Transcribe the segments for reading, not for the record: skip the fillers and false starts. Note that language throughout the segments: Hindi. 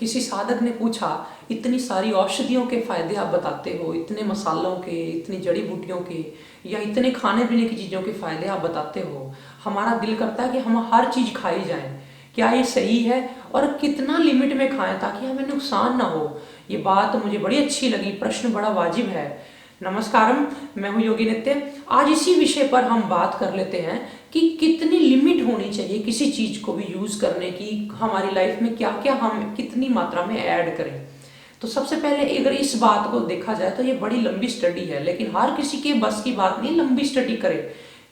किसी साधक ने पूछा, इतनी सारी औषधियों के फायदे आप बताते हो, इतने मसालों के, इतनी जड़ी बूटियों के, या इतने खाने पीने की चीज़ों के फायदे आप बताते हो, हमारा दिल करता है कि हम हर चीज़ खाई जाए, क्या ये सही है और कितना लिमिट में खाएं ताकि हमें नुकसान ना हो। ये बात मुझे बड़ी अच्छी लगी, प्रश्न बड़ा वाजिब है। नमस्कारम, मैं हूँ योगी नित्य। आज इसी विषय पर हम बात कर लेते हैं कि कितनी लिमिट होनी चाहिए किसी चीज़ को भी यूज़ करने की, हमारी लाइफ में क्या क्या हम कितनी मात्रा में ऐड करें। तो सबसे पहले अगर इस बात को देखा जाए तो ये बड़ी लंबी स्टडी है, लेकिन हर किसी के बस की बात नहीं लंबी स्टडी करे।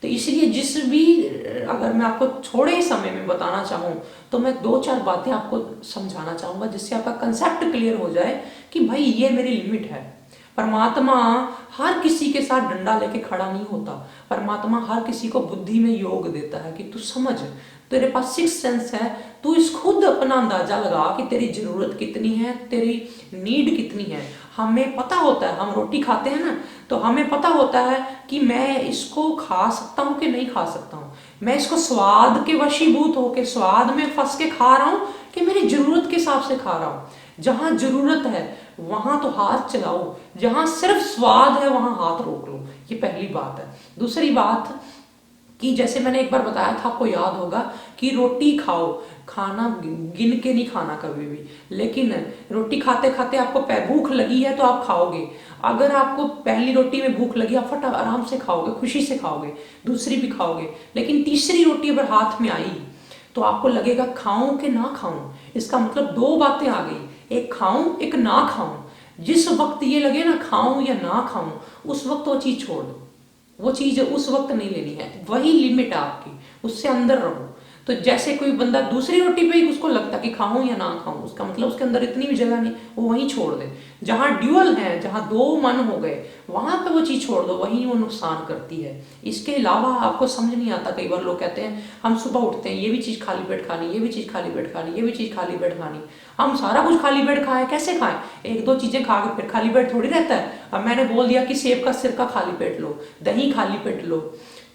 तो इसलिए जिस भी, अगर मैं आपको थोड़े ही समय में बताना चाहूँ तो मैं 2-4 बातें आपको समझाना चाहूँगा जिससे आपका कंसेप्ट क्लियर हो जाए कि भाई ये मेरी लिमिट है। परमात्मा हर किसी के साथ डंडा लेके खड़ा नहीं होता। परमात्मा हर किसी को बुद्धि में योग देता है कि तू समझ, तेरे पास सिक्स सेंस है, तू इस खुद अपना अंदाजा लगा कि तेरी जरूरत कितनी है, तेरी नीड कितनी है। हमें पता होता है, हम रोटी खाते हैं ना, तो हमें पता होता है कि मैं इसको खा सकता हूँ कि नहीं खा सकता हूँ, मैं इसको स्वाद के वशीभूत होके स्वाद में फंस के खा रहा हूँ कि मेरी जरूरत के हिसाब से खा रहा हूँ। जहां जरूरत है वहां तो हाथ चलाओ, जहां सिर्फ स्वाद है वहां हाथ रोक लो। ये पहली बात है। दूसरी बात कि जैसे मैंने एक बार बताया था, आपको याद होगा कि रोटी खाओ, खाना गिन के नहीं खाना कभी भी, लेकिन रोटी खाते खाते आपको भूख लगी है तो आप खाओगे। अगर आपको पहली रोटी में भूख लगी, आप फटाफट आराम से खाओगे, खुशी से खाओगे, दूसरी भी खाओगे। लेकिन तीसरी रोटी अगर हाथ में आई तो आपको लगेगा खाऊं कि ना खाऊं। इसका मतलब दो बातें आ गई, एक खाऊं एक ना खाऊं। जिस वक्त ये लगे ना खाऊं या ना खाऊं, उस वक्त वो चीज छोड़ दो, वो चीज उस वक्त नहीं लेनी है। वही लिमिट है आपकी, उससे अंदर रहो। तो जैसे कोई बंदा दूसरी रोटी पे ही उसको लगता कि खाऊं या ना खाऊं, उसका मतलब उसके अंदर इतनी भी जगह नहीं, वो वहीं छोड़ दे। जहां ड्यूअल है, जहां दो मन हो गए, वहां पे वो चीज छोड़ दो, वहीं वो नुकसान करती है। इसके अलावा आपको समझ नहीं आता, कई बार लोग कहते हैं हम सुबह उठते हैं, ये भी चीज खाली पेट खानी, ये भी चीज खाली पेट खानी, ये भी चीज खाली पेट खानी। हम सारा कुछ खाली पेट खाएं, कैसे खाएं? एक दो चीजें खा के फिर खाली पेट थोड़ी रहता है। अब मैंने बोल दिया कि सेब का सिरका खाली पेट लो, दही खाली पेट लो,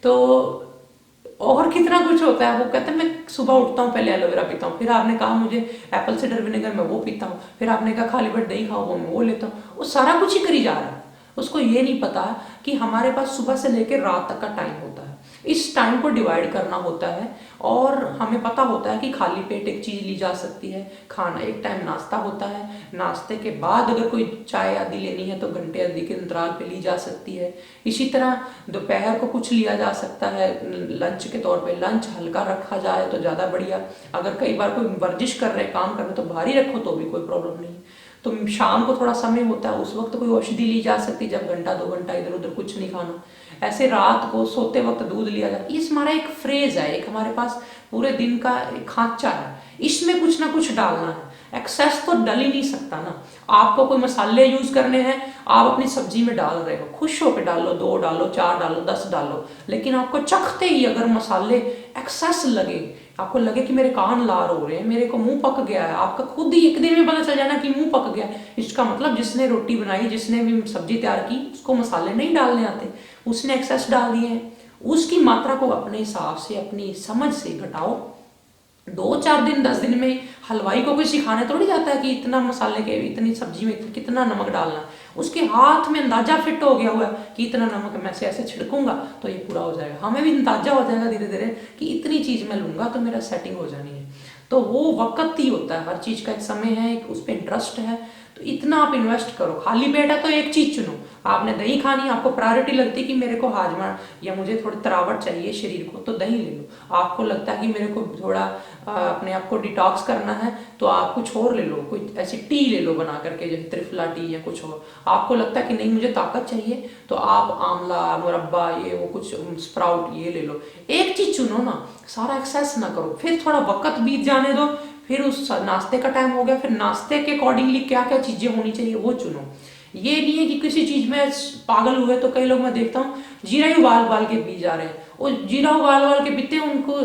तो और कितना कुछ होता है। वो कहते हैं मैं सुबह उठता हूँ पहले एलोवेरा पीता हूँ, फिर आपने कहा मुझे एप्पल साइडर विनेगर मैं वो पीता हूँ, फिर आपने कहा खाली पेट दही खाओ, वो मैं वो लेता हूँ। वो सारा कुछ ही करी जा रहा है। उसको ये नहीं पता कि हमारे पास सुबह से लेकर रात तक का टाइम होता है, इस टाइम को डिवाइड करना होता है। और हमें पता होता है कि खाली पेट एक चीज ली जा सकती है, खाना एक टाइम नाश्ता होता है, नाश्ते के बाद अगर कोई चाय आदि लेनी है तो घंटे आदि के अंतराल पे ली जा सकती है। इसी तरह दोपहर को कुछ लिया जा सकता है लंच के तौर पे, लंच हल्का रखा जाए तो ज़्यादा बढ़िया। अगर कई बार कोई वर्जिश कर रहे हैं, काम कर रहे हैं, तो भारी रखो तो भी कोई प्रॉब्लम नहीं। तो शाम को थोड़ा समय होता है, उस वक्त कोई औषधि ली जा सकती है, जब घंटा 2 घंटा इधर उधर कुछ नहीं खाना। ऐसे रात को सोते वक्त दूध लिया जाता है। ये हमारा एक फ्रेज है, एक हमारे पास पूरे दिन का एक खांचा है, इसमें कुछ ना कुछ डालना है। एक्सेस तो डल ही नहीं सकता ना। आपको कोई मसाले यूज करने हैं, आप अपनी सब्जी में डाल रहे हो, खुश होकर डालो, 2 डालो, 4 डालो, 10 डालो, लेकिन आपको चखते ही अगर मसाले एक्सेस लगे, आपको लगे कि मेरे कान लाल हो रहे हैं, मेरे को मुंह पक गया है, आपका खुद ही एक दिन में पता चल जाना कि मुंह पक गया है, इसका मतलब जिसने रोटी बनाई, जिसने भी सब्जी तैयार की, उसको मसाले नहीं डालने आते, उसने एक्सेस डाल दिए हैं। उसकी मात्रा को अपने हिसाब से, अपनी समझ से घटाओ। 2-4 दिन 10 दिन में हलवाई को कोई सिखाने थोड़ी जाता है कि इतना मसाले के, इतनी सब्जी में कितना नमक डालना। उसके हाथ में अंदाजा फिट हो गया हुआ है कि इतना नमक मैं से ऐसे छिड़कूंगा तो ये पूरा हो जाएगा। हमें भी अंदाजा हो जाएगा धीरे धीरे कि इतनी चीज मैं लूंगा तो मेरा सेटिंग हो जानी है। तो वो वक्त ही होता है, हर चीज का एक समय है, एक उस पर इंटरेस्ट है, तो इतना आप इन्वेस्ट करो। खाली पेट है तो एक चीज चुनो। आपने दही खानी, आपको प्रायोरिटी लगती है कि मेरे को हाजमा या मुझे थोड़ी तरावट चाहिए शरीर को, तो दही ले लो। आपको लगता है कि मेरे को थोड़ा अपने आप को डिटॉक्स करना है, तो आप कुछ और ले लो, कोई ऐसी टी ले लो बना करके, जैसे त्रिफला टी या कुछ और। आपको लगता है कि नहीं मुझे ताकत चाहिए, तो आप आंवला, मुरब्बा, ये वो कुछ स्प्राउट ये ले लो। एक चीज चुनो ना, सारा एक्सेस ना करो। फिर थोड़ा वक्त बीत जाने दो, फिर उस नाश्ते का टाइम हो गया, फिर नाश्ते के अकॉर्डिंगली क्या क्या चीजें होनी चाहिए वो चुनो। ये नहीं है कि किसी चीज में पागल हुए। तो कई लोग मैं देखता हूँ जीरा ही उबाल उबाल के पी जा रहे हैं, और जीरा उबाल उबाल के पीते हैं, उनको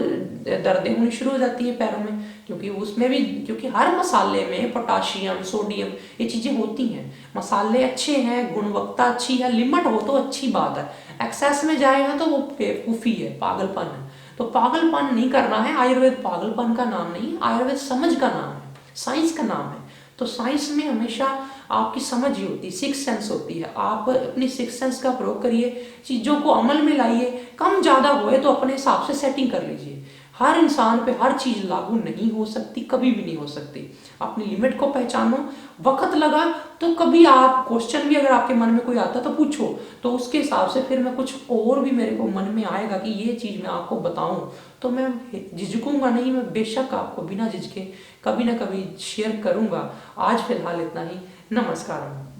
दर्दें होनी शुरू हो जाती है पैरों में, क्योंकि उसमें भी, क्योंकि हर मसाले में पोटाशियम, सोडियम, ये चीजें होती हैं। मसाले अच्छे हैं, गुणवत्ता अच्छी है, लिमिट हो तो अच्छी बात है। एक्सेस में जाएगा तो वो बेवकूफी है, पागलपन है। तो पागलपन नहीं करना है। आयुर्वेद पागलपन का नाम नहीं, आयुर्वेद समझ का नाम है, साइंस का नाम है। तो साइंस में हमेशा आपकी समझ ही होती है, सिक्स सेंस होती है। आप अपनी सिक्स सेंस का प्रयोग करिए, चीज़ों को अमल में लाइए, कम ज़्यादा होए तो अपने हिसाब से सेटिंग कर लीजिए। हर इंसान पे हर चीज़ लागू नहीं हो सकती, कभी भी नहीं हो सकती। अपनी लिमिट को पहचानो। वक्त लगा तो कभी आप क्वेश्चन भी अगर आपके मन में कोई आता तो पूछो, तो उसके हिसाब से फिर मैं कुछ और भी मेरे को मन में आएगा कि ये चीज़ मैं आपको बताऊं, तो मैं झिझकूंगा नहीं, मैं बेशक आपको बिना झिझके कभी ना कभी शेयर करूंगा। आज फिलहाल इतना ही। नमस्कार।